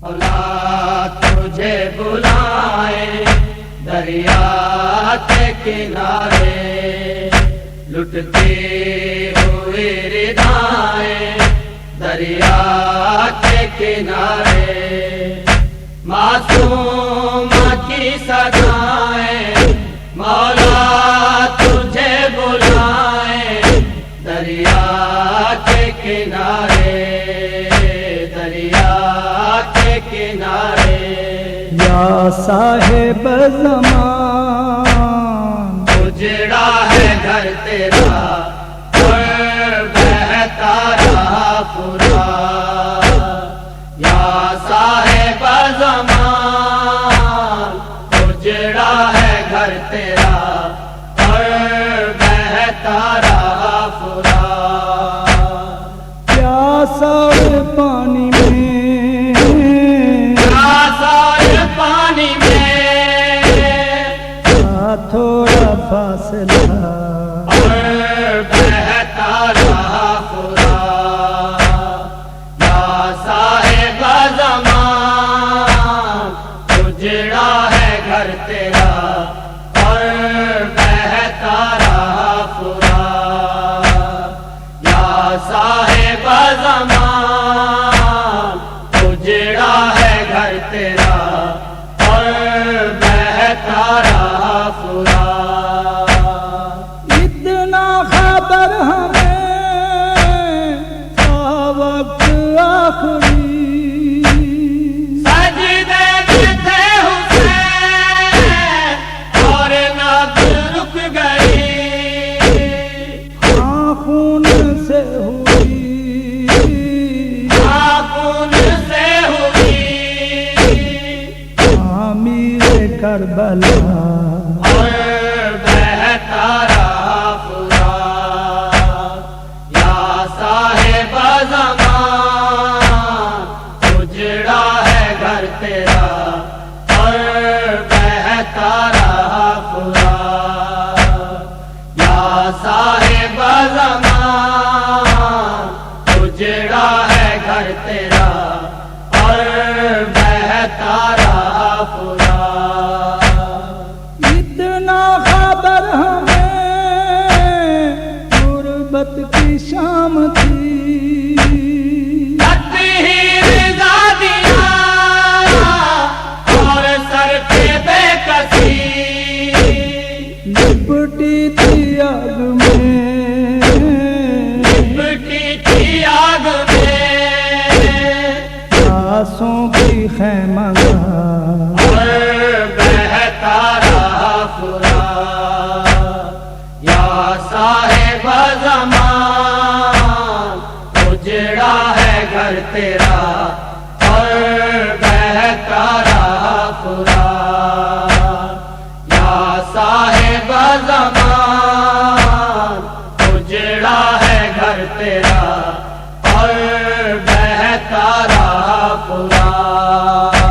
اولاد تجھے بلائے دریا کے کنارے، لٹتی ہوئی ردائیں دریا کے کنارے، معصوم کی سزائیں مولا تجھے بلائیں دریا کے کنارے، دریا کے کنارے۔ یا صاحب زمان اجڑا ہے گھر تیرا اور بہتا رہا فرات، یا صاحب زمان اجڑا ہے گھر تیرا اور بہتا رہا فرات۔ پیاسا پانی میں، پیاسا پانی میں تھوڑا فاصلہ اور بہتا رہا فرات، یا صاحب زمان اجڑا ہے گھر تیرا اور بہتا رہا فرات، یا صاحب زمان اجڑا ہے گھر تیرا اور بہتا رہا فرات۔ اتنا خبر ہمیں تھا وقت آخری، سجدے میں تھے حسین اور نبض رک گئی، خون سے ہوئی خون سے ہوئی تعمیر کربلا، اور بہتا رہا فرات، یا صاحب زمان اجڑا ہے گھر تیرا اور بہتا رہا فرات، یا صاحب زمان اجڑا ہے گھر تیرا اور بہتا رہا فرات۔ اتنا خبر ہمیں غربت کی شام تھی، لگتی ہی رضا دیا اور سر پہ بے کسی، لپٹی تھی آگ میں، لپٹی تھی آگ میں آسوں کی خیمہ گاہ، اور بہتا رہا فرات، یا صاحب زمان اجڑا ہے گھر تیرا اور بہتا رہا فرات، یا صاحب زمان اجڑا ہے گھر تیرا اور بہتا رہا فرات۔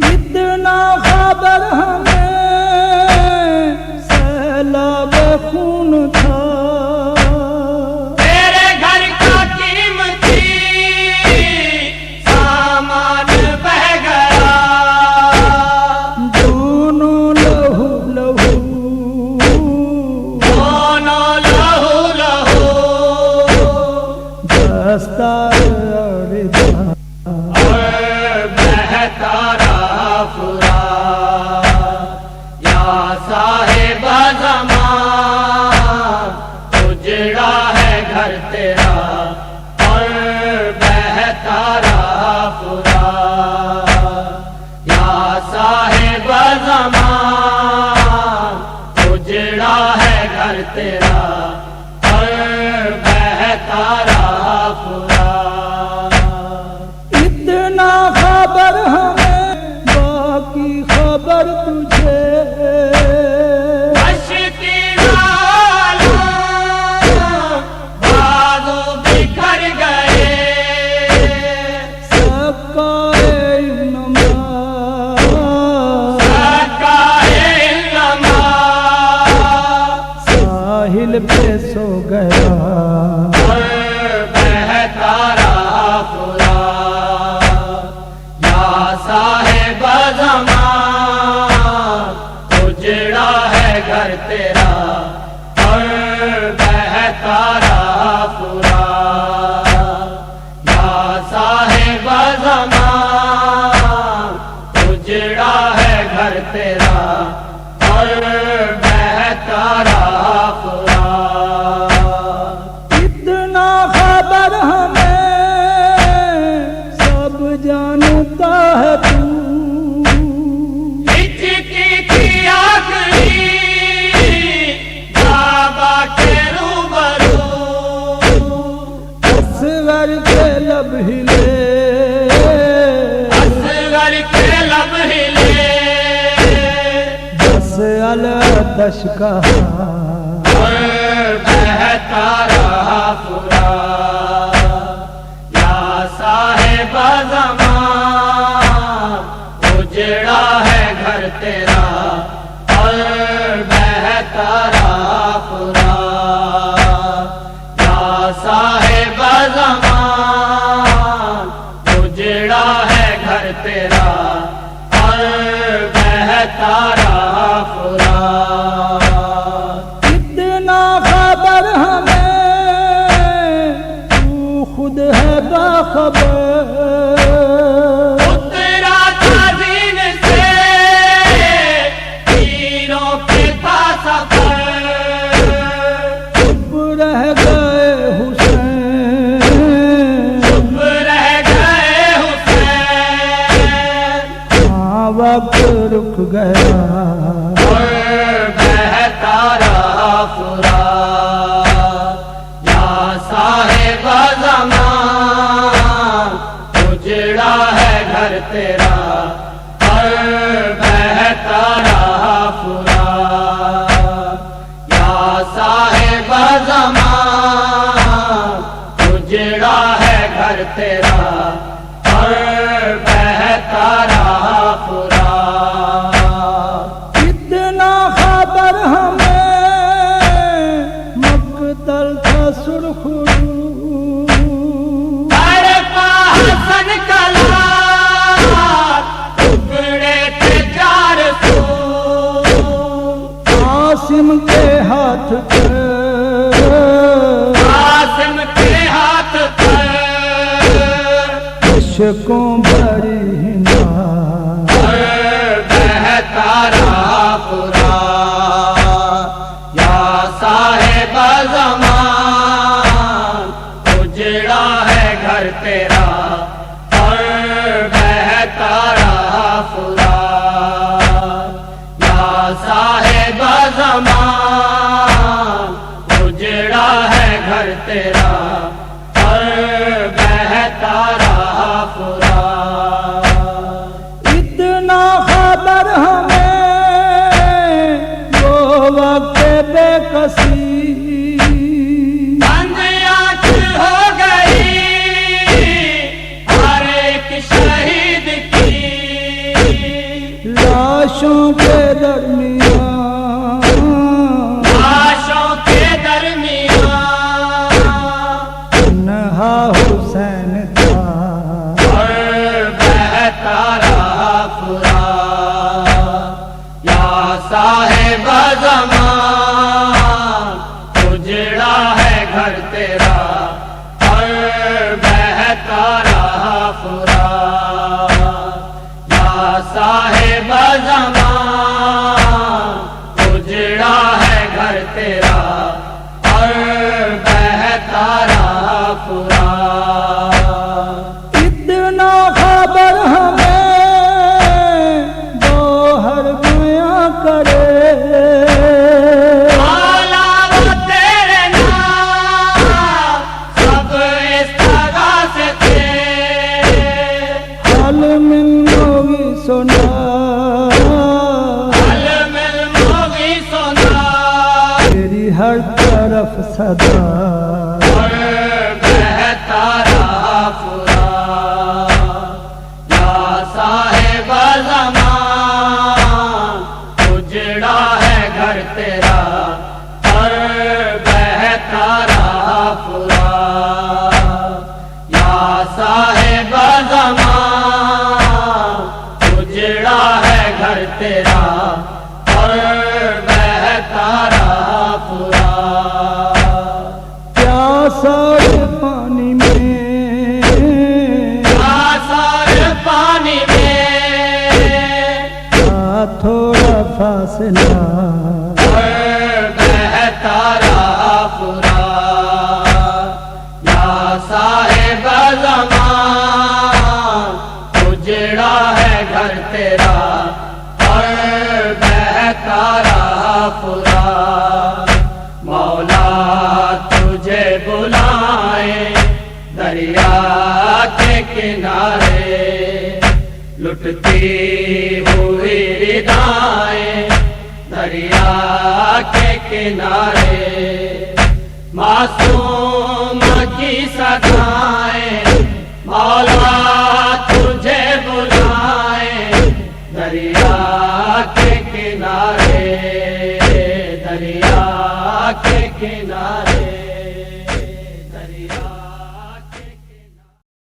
اتنا خبر ہمیں سیلاب خون تھا، تیرے گھر کا قیمتی سامان گردش کہا اور بہتا رہا فرات یا صاحب زمان اجڑا ہے گھر تیرا اور بہتا رہا فرات یا صاحب زمان اجڑا ہے گھر تیرا اور بہتا رہا فرات اتنا خبر ہمیں تو خود ہے باخبر اترا تھا دین سے تیروں پہ تھا سفر چپ رہ گئے حسین چپ رہ گئے حسین ہاں وقت رک گیا اور بہتا رہا فرات یا صاحب زمان اجڑا ہے گھر تیرا اور بہتا رہا فرات یا صاحب زمان اجڑا ہے گھر تیرا اور بہتا رہا فرات اتنا خبر ہمیں مقتل تھا سرخ رو حسن کلار ٹکڑے تھے چار سو قاسم کے ہاتھ پہ قاسم کے ہاتھ پر عشقوں بڑی ہنا اور بہتا رہا فرات یا صاحب زمان اجڑا ہے گھر تیرا اور بہتا رہا فرات یا صاحب زمان اجڑا ہے گھر تیرا اور بہتا رہا فرات اتنا خبر ہمیں وہ وقت بے کسی بند آنکھ ہو گئی ہر ایک شہید کی لاشوں کے درمیان لاشوں کے درمیان تنہا حسین تھا اور بہتا رہا فرات یا صاحب زمان اجڑا ہے گھر تیرا اور بہتا رہا فرات یا صاحب زمان اجڑا ہے گھر تیرا اور بہتا رہا فرات اتنا خبر ہمیں گوہر بیاں کرے مولا وہ تیرے نام سب اس طرح سے تھے حل من ہوگی سنا علم الموگی سنا تیری ہر طرف صدا اور بہتا رہا فرات یا صاحب زمان اجڑا ہے گھر تیرا اور بہتا رہا فرات یا صاحب زمان اجڑا ہے گھر تیرا اور بہتا رہا فرات پیاسا پانی میں آثار پانی میں تھوڑا فاصلہ اور بہتا رہا فرات یا صاحب زمان اجڑا ہے گھر تیرا اور بہتا رہا فرات مولا تجھے بلائے دریا کے کنارے لٹتی ہوئی ردائیں دریا کے کنارے معصوم کی صدائیں مولا تجھے بلائیں دریا کے کنارے دریا کے کنارے